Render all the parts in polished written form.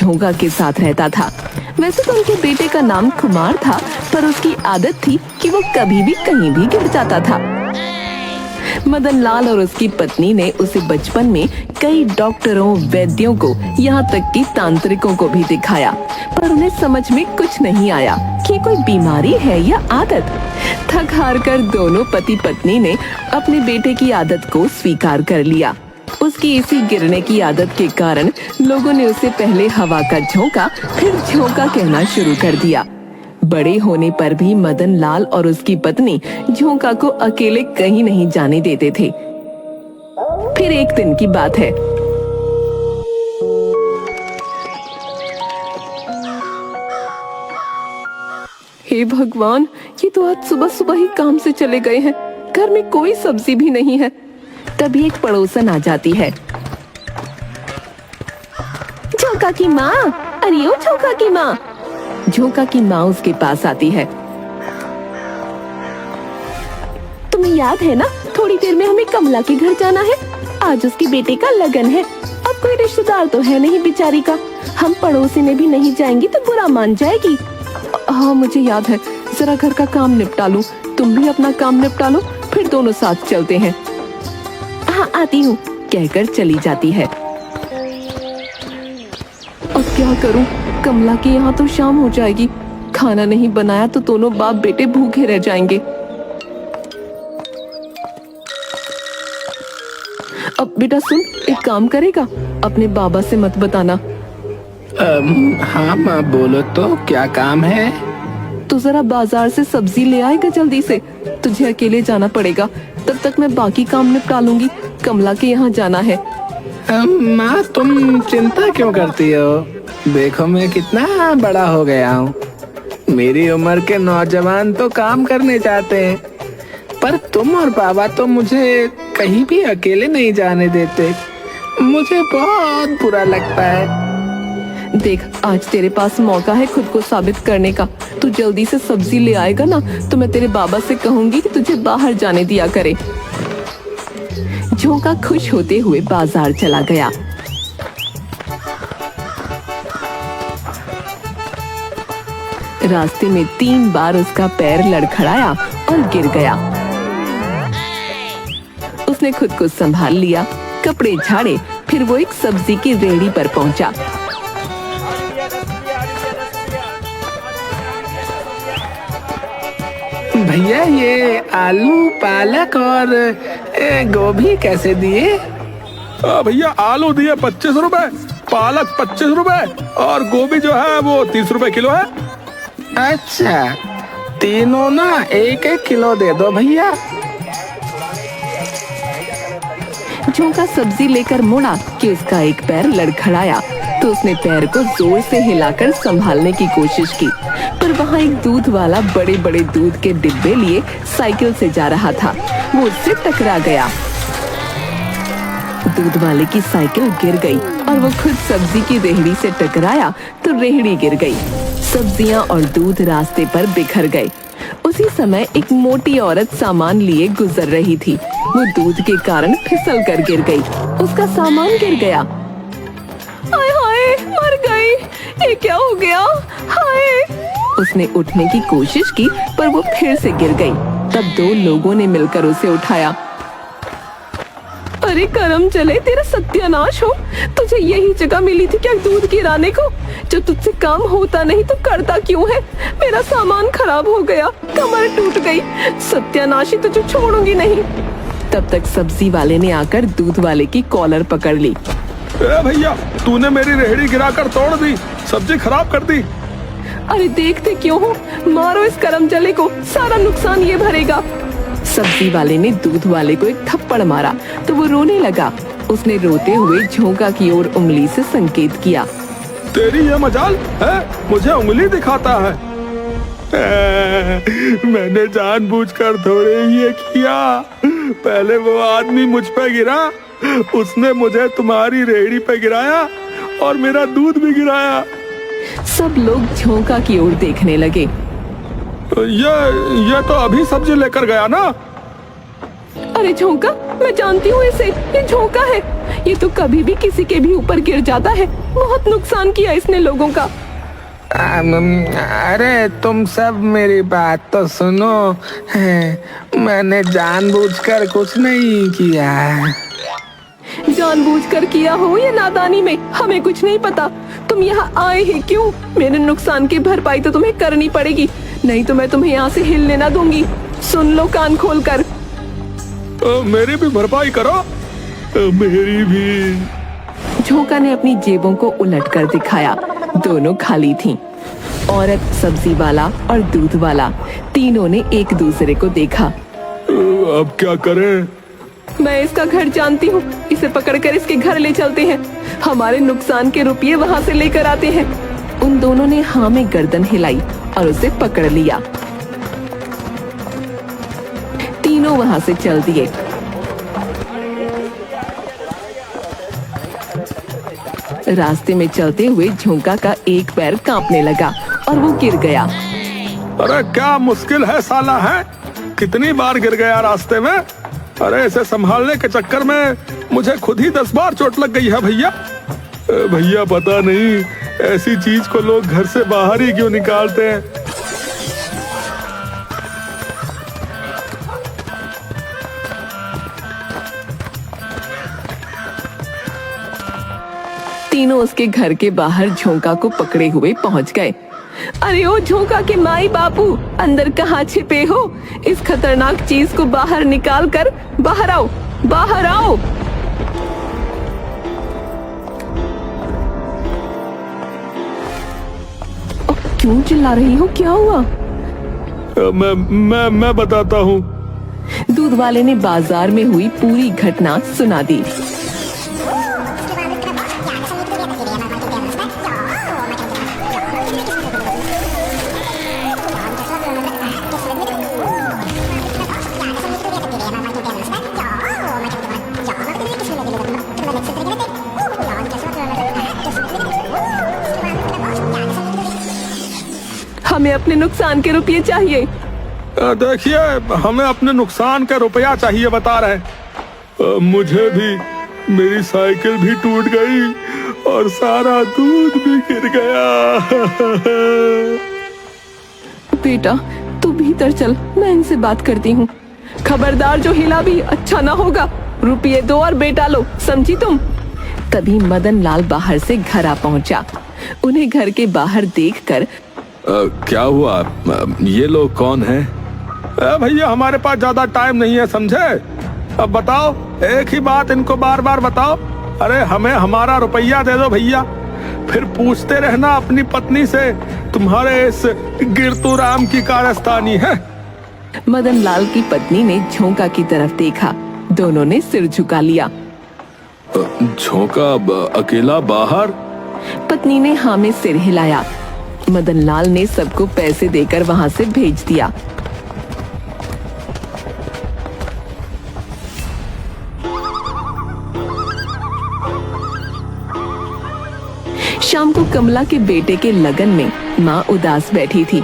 झोंका के साथ रहता था। वैसे तो उनके बेटे का नाम कुमार था, पर उसकी आदत थी कि वो कभी भी कहीं भी गिर जाता था। मदन लाल और उसकी पत्नी ने उसे बचपन में कई डॉक्टरों, वैद्यों को, यहाँ तक कि तांत्रिकों को भी दिखाया, पर उन्हें समझ में कुछ नहीं आया कि कोई बीमारी है या आदत। थक हार कर दोनों पति पत्नी ने अपने बेटे की आदत को स्वीकार कर लिया। उसकी इसी गिरने की आदत के कारण लोगों ने उसे पहले हवा का झोंका, फिर झोंका कहना शुरू कर दिया। बड़े होने पर भी मदन लाल और उसकी पत्नी झोंका को अकेले कहीं नहीं जाने देते थे। फिर एक दिन की बात है। हे भगवान, ये तो आज सुबह सुबह ही काम से चले गए हैं। घर में कोई सब्जी भी नहीं है। तभी एक पड़ोसन आ जाती है। झोंका की माँ, अरे ओ झोंका की माँ। झोंका की माँ उसके पास आती है। तुम्हें याद है ना, थोड़ी देर में हमें कमला के घर जाना है। आज उसके बेटे का लगन है। अब कोई रिश्तेदार तो है नहीं बेचारी का। हम पड़ोसी में भी नहीं जाएंगी तो बुरा मान जाएगी। हाँ मुझे याद है, जरा घर का काम निपटा लूं, तुम भी अपना काम निपटा लो, फिर दोनों साथ चलते हैं। हाँ आती हूँ, कहकर चली जाती है। अब क्या करूं, कमला के यहाँ तो शाम हो जाएगी। खाना नहीं बनाया तो दोनों बाप बेटे भूखे रह जाएंगे। अब बेटा सुन, एक काम करेगा, अपने बाबा से मत बताना। हाँ माँ बोलो तो, क्या काम है? तो जरा बाजार से सब्जी ले आएगा जल्दी से। तुझे अकेले जाना पड़ेगा, तब तक मैं बाकी काम निपटा लूंगी। कमला के यहाँ जाना है। माँ तुम चिंता क्यों करती हो? देखो मैं कितना बड़ा हो गया हूँ। मेरी उम्र के नौजवान तो काम करने चाहते हैं, पर तुम और बाबा तो मुझे कहीं भी अकेले नहीं जाने देते। मुझे बहुत बुरा लगता है। देख, आज तेरे पास मौका है खुद को साबित करने का। तू जल्दी से सब्जी ले आएगा ना, तो मैं तेरे बाबा से कहूंगी कि तुझे बाहर जाने दिया करे। झोंका खुश होते हुए बाजार चला गया। रास्ते में 3 बार उसका पैर लड़खड़ाया और गिर गया। उसने खुद को संभाल लिया, कपड़े झाड़े, फिर वो एक सब्जी की रेहड़ी पर पहुंचा। भैया ये आलू, पालक और गोभी कैसे दिए? भैया आलू दिए 25 रुपए, पालक 25 रुपए और गोभी जो है वो 30 रुपए किलो है। अच्छा, तीनों ना 1-1 किलो दे दो भैया। झोंका सब्जी लेकर मुड़ा कि उसका एक पैर लड़खड़ाया, तो उसने पैर को जोर से हिलाकर संभालने की कोशिश की, पर वहाँ एक दूध वाला बड़े बड़े दूध के डिब्बे लिए साइकिल से जा रहा था। वो उससे टकरा गया। दूध वाले की साइकिल गिर गई और वो खुद सब्जी की रेहड़ी से टकराया तो रेहड़ी गिर गई। सब्जियां और दूध रास्ते पर बिखर गए। उसी समय एक मोटी औरत सामान लिए गुजर रही थी। वो दूध के कारण फिसल कर गिर गई। उसका सामान गिर गया। हाय हाय, मर गई, ये क्या हो गया? हाय। उसने उठने की कोशिश की, पर वो फिर से गिर गई। तब 2 लोगों ने मिलकर उसे उठाया। अरे करम चले, तेरा सत्यानाश हो। तुझे यही जगह मिली थी क्या दूध गिराने को? जो तुझसे काम होता नहीं तो करता क्यों है? मेरा सामान खराब हो गया, कमर टूट गई। सत्यानाशी, तुझे छोड़ूंगी नहीं। तब तक सब्जी वाले ने आकर दूध वाले की कॉलर पकड़ ली। भैया, तूने मेरी रेहड़ी गिराकर तोड़ दी, सब्जी खराब कर दी। अरे देखते क्यों हो, मारो इस करम चले को, सारा नुकसान ये भरेगा। सब्जी वाले ने दूध वाले को एक थप्पड़ मारा तो वो रोने लगा। उसने रोते हुए झोंका की ओर उंगली से संकेत किया। तेरी ये मजाल है, मुझे उंगली दिखाता है। मैंने जानबूझकर थोड़े ये किया। पहले वो आदमी मुझ पे गिरा, उसने मुझे तुम्हारी रेहड़ी पे गिराया और मेरा दूध भी गिराया। सब लोग झोंका की ओर देखने लगे। ये तो अभी सब्जी लेकर गया ना? अरे झोंका, मैं जानती हूँ इसे, ये झोंका है। ये तो कभी भी किसी के भी ऊपर गिर जाता है। बहुत नुकसान किया इसने लोगों का। अरे तुम सब मेरी बात तो सुनो। मैंने जानबूझकर कुछ नहीं किया। जानबूझकर किया हो या नादानी में, हमें कुछ नहीं पता। तुम यहाँ आए ही क्यों? मेरे नुकसान की भरपाई तो तुम्हें करनी पड़ेगी, नहीं तो मैं तुम्हें यहाँ से हिलने ना दूंगी। सुन लो कान खोल कर। मेरी भी भरपाई करो। मेरी भी। झोंका ने अपनी जेबों को उलट कर दिखाया। दोनों खाली थीं। औरत, सब्जी वाला और दूध वाला, तीनों ने एक दूसरे को देखा। अब क्या करें? मैं इसका घर जानती हूँ। इसे पकड़कर इसके घर ले चलते हैं। हमारे नुकसान के रुपये वहाँ से लेकर आते हैं। उन दोनों ने हाँ में गर्दन हिलाई और उसे पकड़ लिया। तीनों वहाँ से चल दिए। रास्ते में चलते हुए झोंका का एक पैर कांपने लगा और वो गिर गया। अरे क्या मुश्किल है साला, है कितनी बार गिर गया रास्ते में। अरे इसे संभालने के चक्कर में मुझे खुद ही 10 बार चोट लग गई है भैया। भैया पता नहीं ऐसी चीज को लोग घर से बाहर ही क्यों निकालते हैं। तीनों उसके घर के बाहर झोंका को पकड़े हुए पहुंच गए। अरे ओ झोंका के माई बापू, अंदर कहाँ छिपे हो? इस खतरनाक चीज को बाहर निकाल कर बाहर आओ, बाहर आओ। क्यों चिल्ला रही हो? क्या हुआ? मैं बताता हूँ। दूध वाले ने बाजार में हुई पूरी घटना सुना दी। हमें अपने नुकसान के रुपये चाहिए। देखिए, हमें अपने नुकसान का रुपया चाहिए बता रहे। मुझे भी, मेरी साइकिल भी टूट गई और सारा दूध भी गिर गया। बेटा तू भीतर चल, मैं इनसे बात करती हूँ। खबरदार, जो हिला भी अच्छा ना होगा। रुपये दो और बेटा लो, समझी तुम? तभी मदन लाल बाहर से घर आ पहुंचा। उन्हें घर के बाहर देखकर क्या हुआ? ये लोग कौन हैं? भैया हमारे पास ज्यादा टाइम नहीं है, समझे? अब बताओ, एक ही बात इनको बार बार बताओ। अरे हमें हमारा रुपया दे दो भैया, फिर पूछते रहना अपनी पत्नी से तुम्हारे इस गिरतू राम की कारस्तानी है। मदन लाल की पत्नी ने झोंका की तरफ देखा। दोनों ने सिर झुका लिया। झोंका अकेला बाहर? पत्नी ने हाँ में सिर हिलाया। मदन लाल ने सबको पैसे देकर वहां से भेज दिया। शाम को कमला के बेटे के लगन में माँ उदास बैठी थी।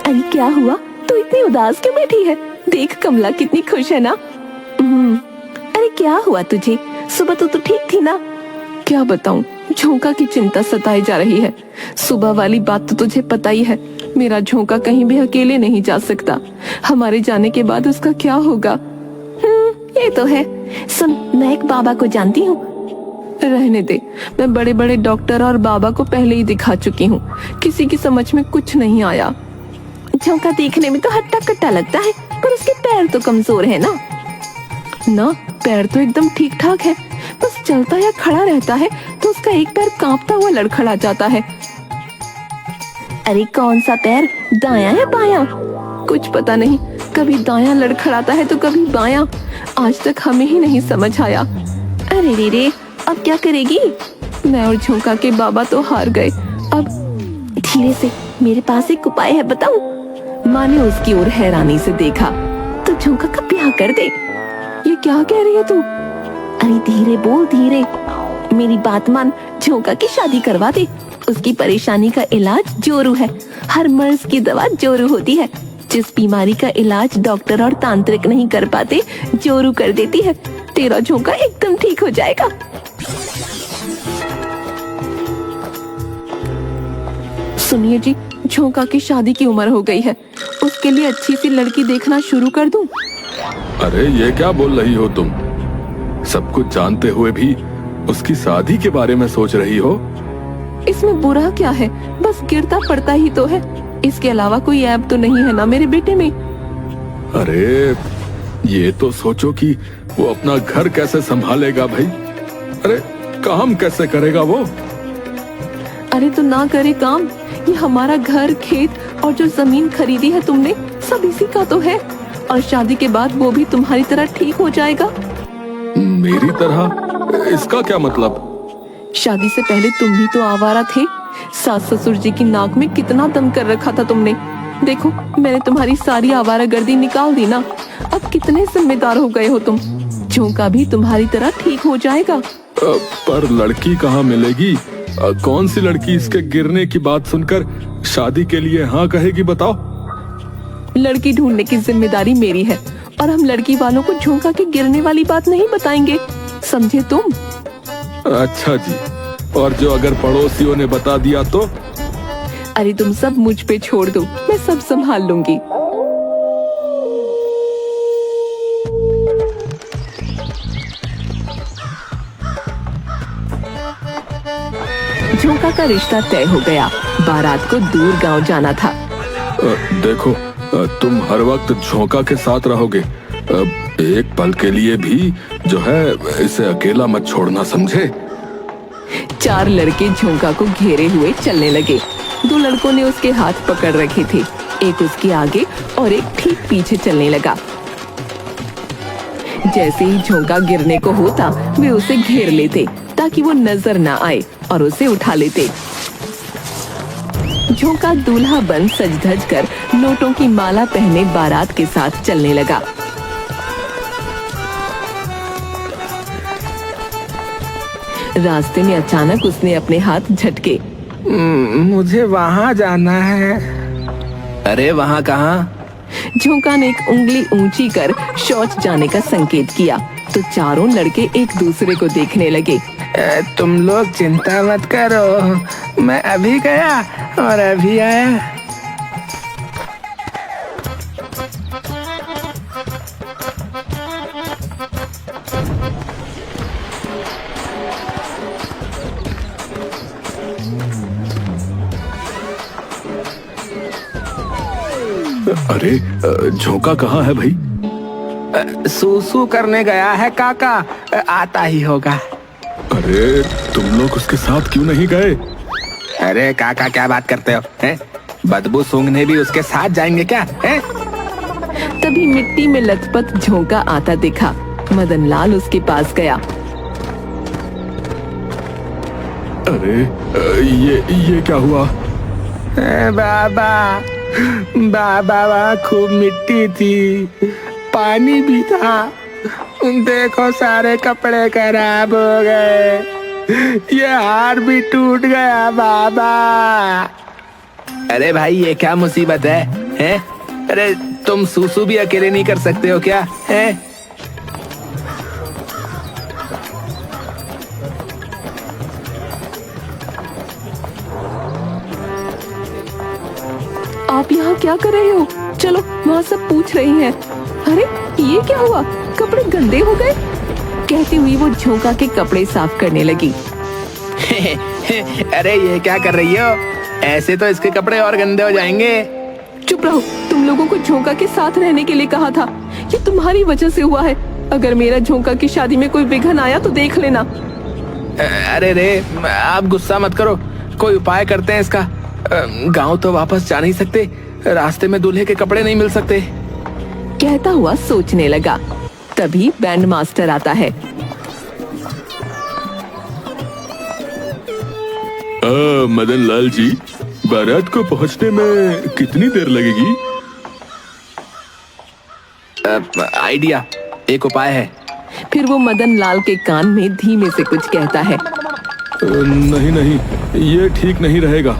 अरे क्या हुआ? तू इतनी उदास क्यों बैठी है? देख कमला कितनी खुश है ना। अरे क्या हुआ तुझे? सुबह तो ठीक थी ना। क्या बताऊं, झोंका की चिंता सताई जा रही है। सुबह वाली बात तो तुझे पता ही है। मेरा झोंका कहीं भी अकेले नहीं जा सकता। हमारे जाने के बाद उसका क्या होगा? ये तो है। सुन, मैं एक बाबा को जानती हूँ। रहने दे, मैं बड़े बड़े डॉक्टर और बाबा को पहले ही दिखा चुकी हूँ। किसी की समझ में कुछ नहीं आया। झोंका देखने में तो हट्टा कट्टा लगता है, पर उसके पैर तो कमजोर है ना। पैर तो एकदम ठीक ठाक है, बस चलता या खड़ा रहता है तो उसका एक पैर कांपता हुआ लड़खड़ा जाता है। अरे कौन सा पैर, दायां या बायां? कुछ पता नहीं, कभी दायां लड़खड़ाता है तो कभी बायां। आज तक हमें ही नहीं समझ आया। अरे रे, अब क्या करेगी? मैं और झोंका के बाबा तो हार गए। अब धीरे से, मेरे पास एक उपाय है, बताऊं? माँ ने उसकी ओर हैरानी से देखा। तो झोंका का ब्याह कर दे। ये क्या कह रही है तू? अरे धीरे बोल, धीरे। मेरी बात मान, झोंका की शादी करवा दे। उसकी परेशानी का इलाज जोरू है। हर मर्ज की दवा जोरू होती है। जिस बीमारी का इलाज डॉक्टर और तांत्रिक नहीं कर पाते, जोरू कर देती है। तेरा झोंका एकदम ठीक हो जाएगा। सुनिए जी, झोंका की शादी की उम्र हो गई है, उसके लिए अच्छी सी लड़की देखना शुरू कर दूं? अरे ये क्या बोल रही हो तुम? सब कुछ जानते हुए भी उसकी शादी के बारे में सोच रही हो? इसमें बुरा क्या है? बस गिरता पड़ता ही तो है। इसके अलावा कोई ऐब तो नहीं है ना मेरे बेटे में? अरे ये तो सोचो कि वो अपना घर कैसे संभालेगा भाई। अरे काम कैसे करेगा वो? अरे तो ना करे काम। ये हमारा घर, खेत और जो जमीन खरीदी है तुमने, सब इसी का तो है। और शादी के बाद वो भी तुम्हारी तरह ठीक हो जाएगा। मेरी तरह? इसका क्या मतलब? शादी से पहले तुम भी तो आवारा थे। सास ससुर जी की नाक में कितना दम कर रखा था तुमने। देखो, मैंने तुम्हारी सारी आवारागर्दी निकाल दी ना। अब कितने जिम्मेदार हो गए हो तुम। झोंका भी तुम्हारी तरह ठीक हो जाएगा। पर लड़की कहाँ मिलेगी? कौन सी लड़की इसके गिरने की बात सुनकर शादी के लिए हाँ कहेगी, बताओ? लड़की ढूंढने की जिम्मेदारी मेरी है, और हम लड़की वालों को झोंका के गिरने वाली बात नहीं बताएंगे, समझे तुम? अच्छा जी, और जो अगर पड़ोसियों ने बता दिया तो? अरे तुम सब मुझ पे छोड़ दो, मैं सब संभाल लूंगी। झोंका का रिश्ता तय हो गया। बारात को दूर गांव जाना था। देखो, तुम हर वक्त झोंका के साथ रहोगे। एक पल के लिए भी जो है इसे अकेला मत छोड़ना, समझे? 4 लड़के झोंका को घेरे हुए चलने लगे। 2 लड़कों ने उसके हाथ पकड़ रखे थे, एक उसके आगे और एक ठीक पीछे चलने लगा। जैसे ही झोंका गिरने को होता, वे उसे घेर लेते ताकि वो नजर ना आए और उसे उठा लेते। झोंका दूल्हा बन सज धज कर नोटों की माला पहने बारात के साथ चलने लगा। रास्ते में अचानक उसने अपने हाथ झटके। मुझे वहाँ जाना है। अरे वहाँ कहाँ? झोंका ने एक उंगली ऊंची कर शौच जाने का संकेत किया तो चारों लड़के एक दूसरे को देखने लगे। तुम लोग चिंता मत करो, मैं अभी गया और अभी आया। अरे झोंका कहाँ है भाई? सूसू करने गया है काका, आता ही होगा। अरे तुम लोग उसके साथ क्यों नहीं गए? अरे काका क्या बात करते हो? बदबू सूंघने भी उसके साथ जाएंगे क्या? तभी मिट्टी में लथपथ झोंका आता दिखा। मदन लाल उसके पास गया। अरे ये क्या हुआ? बाबा बाबा, खूब मिट्टी थी, पानी भी था। देखो सारे कपड़े खराब हो गए, ये हार भी टूट गया बाबा। अरे भाई ये क्या मुसीबत है? अरे तुम सूसू भी अकेले नहीं कर सकते हो क्या? आप यहाँ क्या कर रहे हो? चलो, वहाँ सब पूछ रही हैं। अरे ये क्या हुआ? कपड़े गंदे हो गए। कहती हुई वो झोंका के कपड़े साफ करने लगी। अरे ये क्या कर रही हो? ऐसे तो इसके कपड़े और गंदे हो जाएंगे। चुप रहो, तुम लोगों को झोंका के साथ रहने के लिए कहा था। ये तुम्हारी वजह से हुआ है। अगर मेरा झोंका की शादी में कोई विघ्न आया तो देख लेना। अरे रे, आप गुस्सा मत करो, कोई उपाय करते हैं इसका। गांव तो वापस जा नहीं सकते, रास्ते में दूल्हे के कपड़े नहीं मिल सकते। कहता हुआ सोचने लगा। तभी बैंड मास्टर आता है। मदन लाल जी, बारात को पहुंचने में कितनी देर लगेगी? आइडिया, एक उपाय है। फिर वो मदन लाल के कान में धीमे से कुछ कहता है। नहीं, ये ठीक नहीं रहेगा।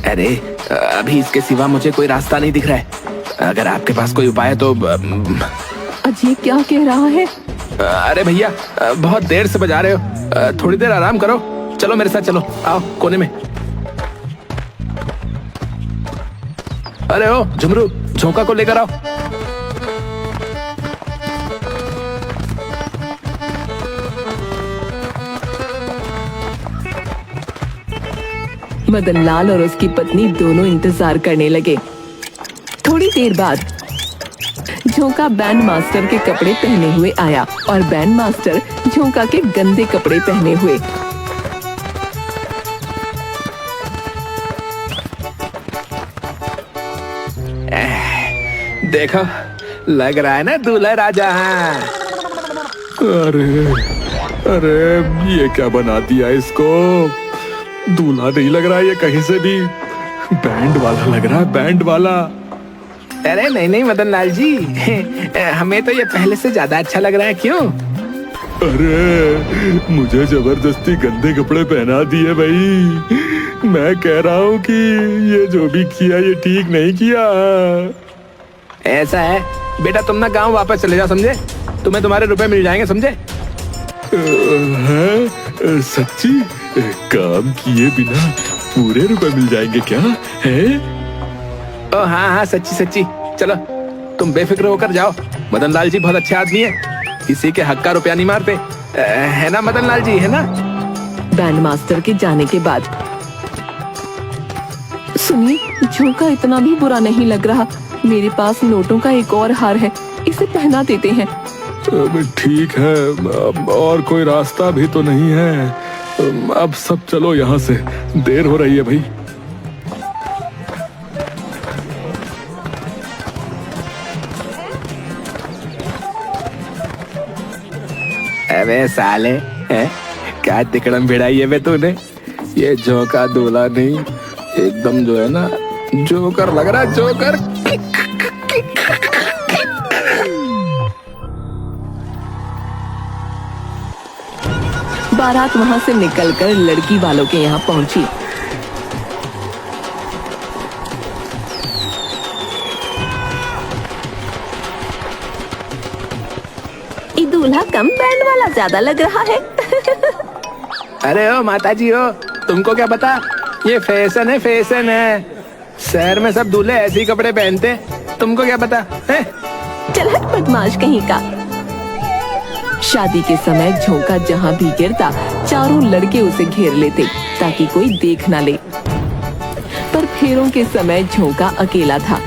अरे अभी इसके सिवा मुझे कोई रास्ता नहीं दिख रहा है। अगर आपके पास कोई उपाय है तो अजय क्या कह रहा है? अरे भैया, बहुत देर से बजा रहे हो, थोड़ी देर आराम करो। चलो मेरे साथ चलो, आओ कोने में। अरे ओ झुमरू, झोंका को लेकर आओ। मदन लाल और उसकी पत्नी दोनों इंतजार करने लगे। थोड़ी देर बाद झोंका बैंड मास्टर के कपड़े पहने हुए आया और बैंड मास्टर झोंका के गंदे कपड़े पहने हुए। देखो, लग रहा है ना दूल्हा राजा। अरे अरे, ये क्या बना दिया इसको? दूल्हा नहीं लग रहा है ये कहीं से भी, बैंड वाला लग रहा है, बैंड वाला। अरे नहीं नहीं मदन लाल जी, हमें तो ये पहले से ज्यादा अच्छा लग रहा है। क्यों? अरे मुझे जबरदस्ती गंदे कपड़े पहना दिए भाई। मैं कह रहा हूँ कि ये जो भी किया ये ठीक नहीं किया। ऐसा है बेटा, तुम ना गांव वापस चले जाओ, समझे? तुम्हें तुम्हारे रुपए मिल जाएंगे, समझे? हैं? सच्ची? काम किए बिना पूरे रुपए मिल जाएंगे क्या है? ओ हाँ हाँ, सच्ची सच्ची। चलो तुम बेफिक्र होकर जाओ, मदन लाल जी बहुत अच्छे आदमी है, किसी के हक का रुपया नहीं मारते। है ना मदन लाल जी, है ना? बैंड मास्टर के जाने के बाद सुनिए, झोंका इतना भी बुरा नहीं लग रहा। मेरे पास नोटों का एक और हार है, इसे पहना देते हैं। ठीक है, और कोई रास्ता भी तो नहीं है। अब सब चलो यहाँ से, देर हो रही है भाई। अबे साले, हैं? क्या तिकड़म भिड़ाई है बे तूने? ये झोंका दूल्हा नहीं, एकदम जो है ना जोकर लग रहा है, जोकर। बारात वहां से निकलकर लड़की वालों के यहाँ पहुंची। ये दूल्हा कम बैंड वाला ज्यादा लग रहा है। अरे ओ माता जी हो, तुमको क्या पता? ये फैशन है, फैशन है। शहर में सब दूल्हे ऐसे ही कपड़े पहनते हैं, तुमको क्या पता है? चल हट बदमाश कहीं का। शादी के समय झोंका जहाँ भी गिरता, चारों लड़के उसे घेर लेते ताकि कोई देख ना ले। पर फेरों के समय झोंका अकेला था।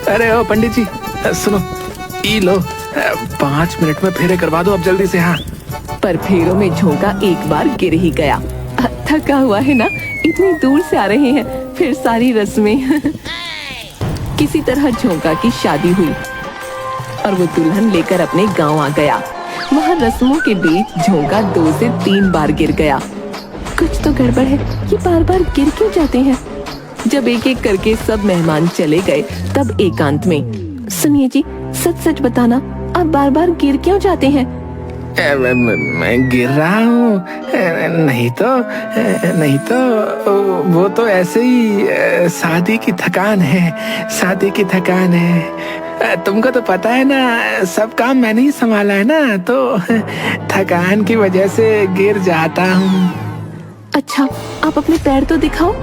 अरे ओ पंडित जी, सुनो, ई लो, 5 मिनट में फेरे करवा दो अब जल्दी से। हाँ, पर फेरों में झोंका एक बार गिर ही गया। थका हुआ है ना, इतनी दूर से आ रहे हैं, फिर सारी रस्में। किसी तरह झोंका की शादी हुई और वो दुल्हन लेकर अपने गांव आ गया। वहाँ रस्मों के बीच झोंका 2 से 3 बार गिर गया। कुछ तो गड़बड़ है, ये बार बार गिर क्यों जाते हैं? जब एक एक करके सब मेहमान चले गए, तब एकांत में, सुनिए जी, सच सच बताना, आप बार बार गिर क्यों जाते हैं? मैं गिर रहा हूँ? नहीं तो वो तो ऐसे ही शादी की थकान है, शादी की थकान है। तुमको तो पता है ना, सब काम मैंने ही संभाला है ना, तो थकान की वजह से गिर जाता हूँ। अच्छा, आप अपने पैर तो दिखाओ।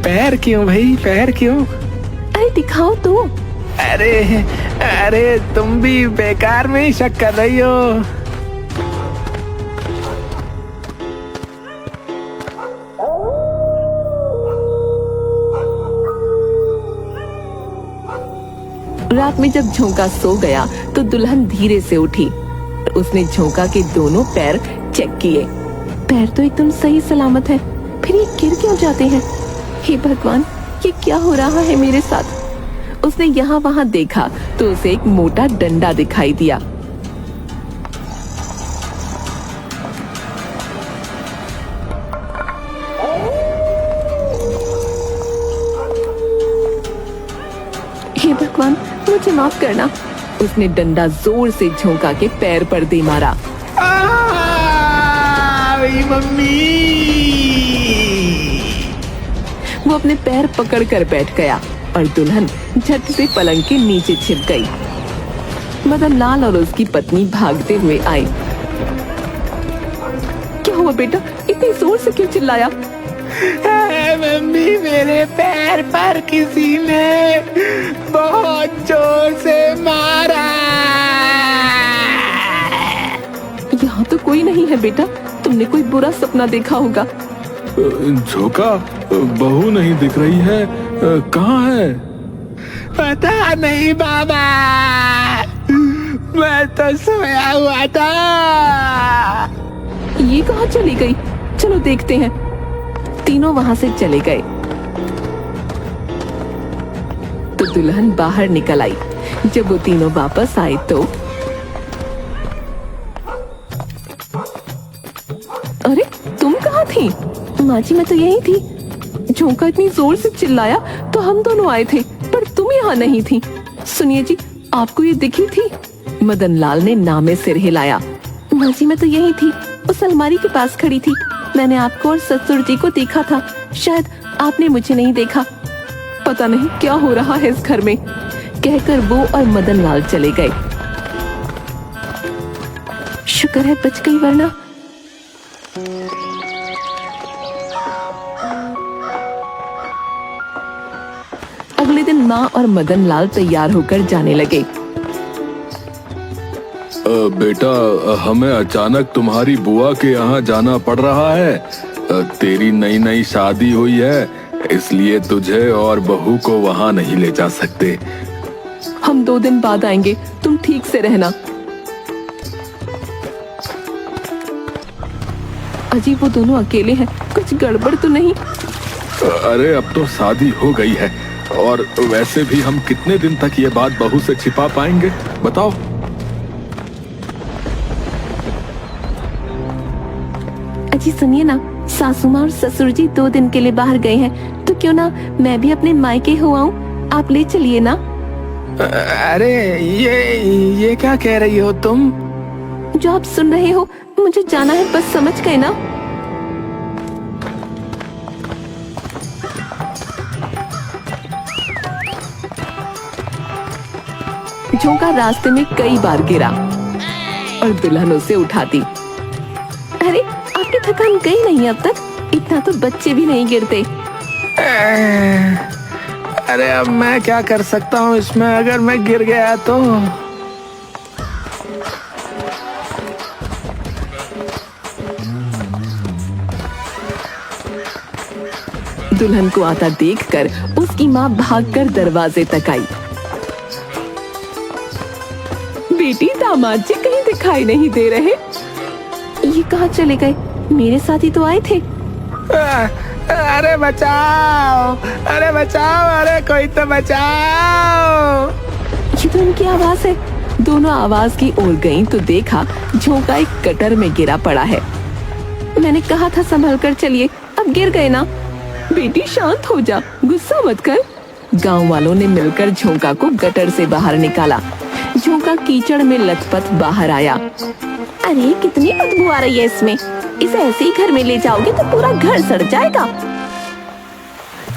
पैर क्यों भाई, पैर क्यों? अरे दिखाओ तो। अरे तुम भी बेकार में ही शक कर रही हो। रात में जब झोंका सो गया तो दुल्हन धीरे से उठी। उसने झोंका के दोनों पैर चेक किए। पैर तो एकदम सही सलामत है, फिर ये गिर क्यों जाते हैं? हे भगवान, ये क्या हो रहा है मेरे साथ? उसने यहाँ वहाँ देखा तो उसे एक मोटा डंडा दिखाई दिया। हे भगवान, मुझे माफ करना। उसने डंडा जोर से झोंका के पैर पर दे मारा। मम्मी! वो अपने पैर पकड़ कर बैठ गया। और दुल्हन झट से पलंग के नीचे छिप गई। मदन लाल और उसकी पत्नी भागते हुए आए। क्या हुआ बेटा, इतनी जोर से क्यों चिल्लाया? मम्मी, मेरे पैर पर किसी ने बहुत जोर से मारा। यहाँ तो कोई नहीं है बेटा, तुमने कोई बुरा सपना देखा होगा। झोंका, बहू नहीं दिख रही है, कहाँ है? पता नहीं बाबा, मैं तो सोया हुआ था। ये कहाँ चली गई? चलो देखते हैं। तीनों वहां से चले गए तो दुल्हन बाहर निकल आई। जब वो तीनों वापस आए तो अरे तुम कहाँ थी? माँ जी, मैं तो यही थी। झोंका इतनी जोर से चिल्लाया तो हम दोनों आए थे, पर तुम यहाँ नहीं थी। सुनिए जी, आपको ये दिखी थी? मदन लाल ने ना में सिर हिलाया। माँ जी, मैं तो यही थी, उस अलमारी के पास खड़ी थी। मैंने आपको और ससुर जी को देखा था, शायद आपने मुझे नहीं देखा। पता नहीं क्या हो रहा है इस घर में, कहकर वो और मदन लाल चले गए। शुक्र है बच गई, वरना अगले दिन माँ और मदन लाल तैयार होकर जाने लगे। बेटा, हमें अचानक तुम्हारी बुआ के यहाँ जाना पड़ रहा है। तेरी नई नई शादी हुई है, इसलिए तुझे और बहू को वहाँ नहीं ले जा सकते। हम 2 दिन बाद आएंगे, तुम ठीक से रहना। अजी, वो दोनों अकेले हैं, कुछ गड़बड़ तो नहीं? अरे अब तो शादी हो गई है, और वैसे भी हम कितने दिन तक ये बात बहू से छिपा पाएंगे, बताओ? अजी सुनिए ना, सासू माँ और ससुर जी 2 दिन के लिए बाहर गए हैं, तो क्यों ना मैं भी अपने मायके हो आऊं? आप ले चलिए ना। अरे ये क्या कह रही हो तुम? जो आप सुन रहे हो, मुझे जाना है, बस समझ गए ना? झोंका रास्ते में कई बार गिरा और दुल्हन उसे उठाती। अरे आपकी थकान गई नहीं अब तक? इतना तो बच्चे भी नहीं गिरते। अरे अब मैं क्या कर सकता हूँ इसमें, अगर मैं गिर गया तो? दुल्हन को आता देखकर उसकी माँ भागकर दरवाजे तक आई। बेटी, दामाद जी कहीं दिखाई नहीं दे रहे। ये कहाँ चले गए? मेरे साथ ही तो आए थे। अरे बचाओ, अरे बचाओ, अरे कोई तो बचाओ। ये तो उनकी आवाज है। दोनों आवाज की ओर गईं तो देखा झोंका एक गटर में गिरा पड़ा है। मैंने कहा था संभल कर चलिए, अब गिर गए ना। बेटी शांत हो जा, गुस्सा मत कर। गांव वालों ने मिलकर झोंका को गटर से बाहर निकाला। झोंका कीचड़ में लथपथ बाहर आया। अरे कितनी बदबू आ रही है इसमें, इसे ऐसे ही घर में ले जाओगे तो पूरा घर सड़ जाएगा।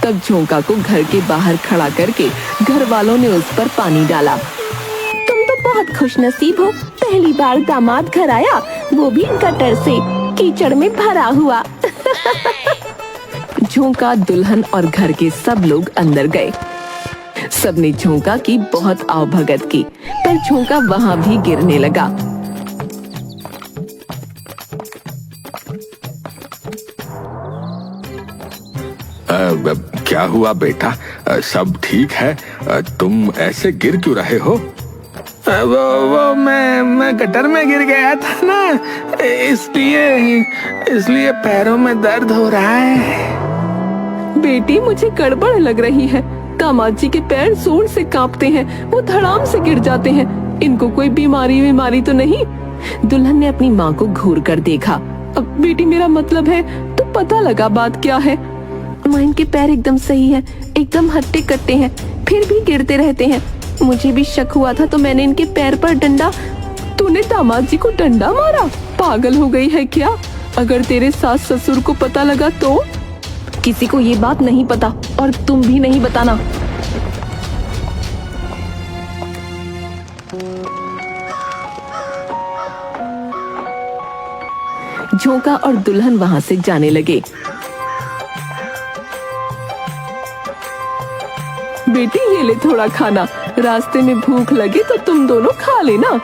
तब झोंका को घर के बाहर खड़ा करके घर वालों ने उस पर पानी डाला। तुम तो बहुत खुशनसीब हो, पहली बार दामाद घर आया, वो भी गटर से, कीचड़ में भरा हुआ। झोंका, दुल्हन और घर के सब लोग अंदर गए। सबने झोंका की बहुत आवभगत की, पर झोंका वहां भी गिरने लगा। क्या हुआ बेटा, सब ठीक है? तुम ऐसे गिर क्यों रहे हो? वो मैं गटर में गिर गया था ना, इसलिए पैरों में दर्द हो रहा है। बेटी, मुझे गड़बड़ लग रही है। दामाद जी के पैर जोर से कांपते हैं, वो धड़ाम से गिर जाते हैं। इनको कोई बीमारी तो नहीं? दुल्हन ने अपनी माँ को घूर कर देखा। अब बेटी, मेरा मतलब है तो पता लगा बात क्या है। माँ, इनके पैर एकदम सही है, एकदम हट्टे कट्टे हैं, फिर भी गिरते रहते हैं। मुझे भी शक हुआ था तो मैंने इनके पैर पर डंडा। तूने दामाद जी को डंडा मारा? पागल हो गई है क्या? अगर तेरे सास ससुर को पता लगा तो? किसी को ये बात नहीं पता और तुम भी नहीं बताना। झोंका और दुल्हन वहां से जाने लगे। बेटी ये ले थोड़ा खाना, रास्ते में भूख लगे तो तुम दोनों खा लेना।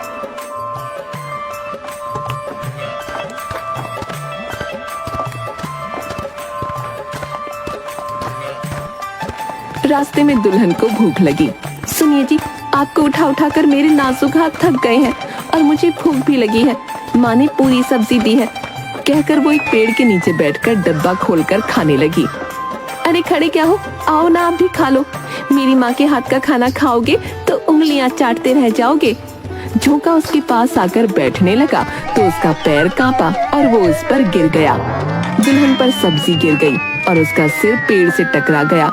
रास्ते में दुल्हन को भूख लगी। सुनिए जी, आपको उठा उठा कर मेरे नाजुक हाथ थक गए हैं और मुझे भूख भी लगी है। माँ ने पूरी सब्जी दी है, कहकर वो एक पेड़ के नीचे बैठकर डब्बा खोलकर खाने लगी। अरे खड़े क्या हो, आओ ना आप भी खा लो। मेरी माँ के हाथ का खाना खाओगे तो उंगलियां चाटते रह जाओगे। झोंका उसके पास आकर बैठने लगा तो उसका पैर कांपा और वो उस पर गिर गया। दुल्हन पर सब्जी गिर गई और उसका सिर पेड़ से टकरा गया।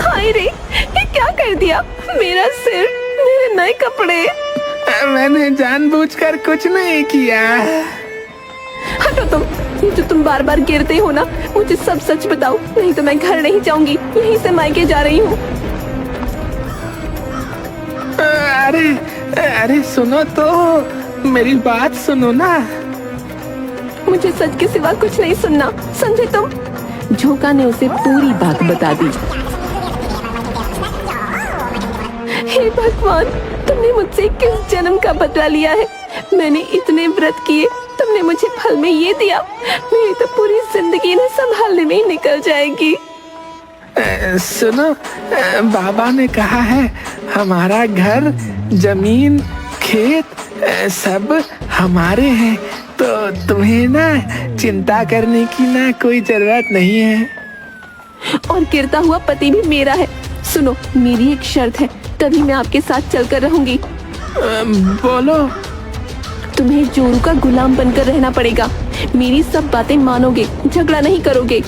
हाय रे, ये क्या कर दिया? मेरा सिर, मेरे नए कपड़े। मैंने जानबूझकर कुछ नहीं किया। हटो तुम, ये जो तुम बार बार गिरते हो ना, मुझे सब सच बताओ, नहीं तो मैं घर नहीं जाऊंगी, यहीं से मायके जा रही हूँ। अरे अरे सुनो तो, मेरी बात सुनो ना। मुझे सच के सिवा कुछ नहीं सुनना, समझे तुम? झोंका ने उसे पूरी बात बता दी। हे भगवान, तुमने मुझसे किस जन्म का बदला लिया है? मैंने इतने व्रत किए, तुमने मुझे फल में ये दिया। मेरी तो पूरी जिंदगी न संभालने में ही निकल जाएगी। सुनो, बाबा ने कहा है हमारा घर, जमीन, खेत सब हमारे हैं, तो तुम्हें ना चिंता करने की ना कोई जरूरत नहीं है। और गिरता हुआ पति भी मेरा है। सुनो, मेरी एक शर्त है, तभी मैं आपके साथ चलकर रहूंगी। बोलो। तुम्हें जोरू का गुलाम बनकर रहना पड़ेगा। मेरी सब बातें मानोगे, झगड़ा नहीं करोगे।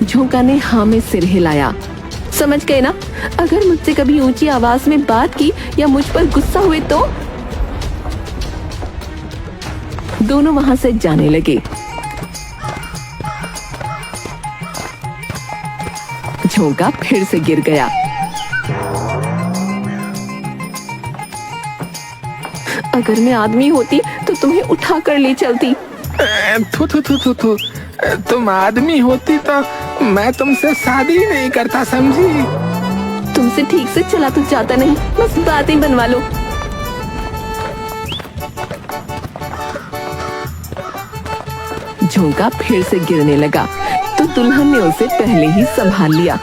झोंका ने हाँ में सिर हिलाया। समझ गए ना? अगर मुझसे कभी ऊंची आवाज में बात की या मुझ पर गुस्सा हुए तो? दोनों वहां से जाने लगे। झोंका फिर से गिर गया। अगर मैं आदमी होती तो तुम्हें उठा कर ले चलती। थू थू थू थू थू, तुम आदमी होती तो मैं तुमसे शादी नहीं करता, समझी? तुमसे ठीक से चला तो जाता नहीं, बस बातें बनवा लो। झोंका फिर से गिरने लगा तो दुल्हन ने उसे पहले ही संभाल लिया।